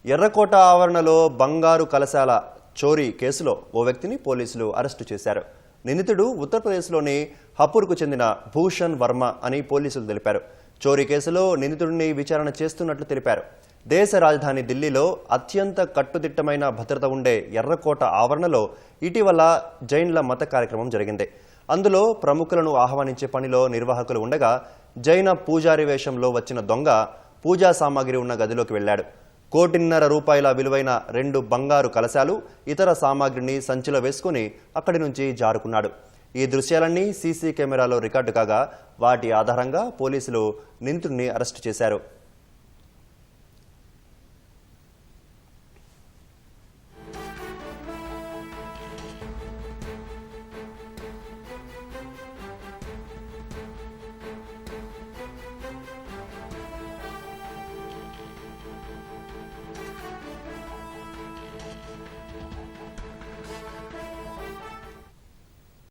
ఎర్రకోట ఆవరణలో బంగారు కలశాల చోరీ కేసులో ఓ వ్యక్తిని పోలీసులు అరెస్టు చేశారు. నిందితుడు ఉత్తరప్రదేశ్లోని హపూర్కు చెందిన భూషణ్ వర్మ అని పోలీసులు తెలిపారు. చోరీ కేసులో నిందితుడిని విచారణ చేస్తున్నట్లు తెలిపారు. దేశ రాజధాని ఢిల్లీలో అత్యంత కట్టుదిట్టమైన భద్రత ఉండే ఎర్రకోట ఆవరణలో ఇటీవల జైన్ల మత కార్యక్రమం జరిగింది. అందులో ప్రముఖులను ఆహ్వానించే పనిలో నిర్వాహకులు ఉండగా జైన పూజారి వేషంలో వచ్చిన దొంగ పూజా సామాగ్రి ఉన్న గదిలోకి వెళ్లాడు. ₹1.5 కోటి విలువైన 2 బంగారు కలశాలు, ఇతర సామాగ్రిని సంచిలో వేసుకుని అక్కడి నుంచి జారుకున్నాడు. ఈ దృశ్యాలన్నీ సీసీ కెమెరాలో రికార్డు కాగా వాటి ఆధారంగా పోలీసులు నిందితుడిని అరెస్టు చేశారు.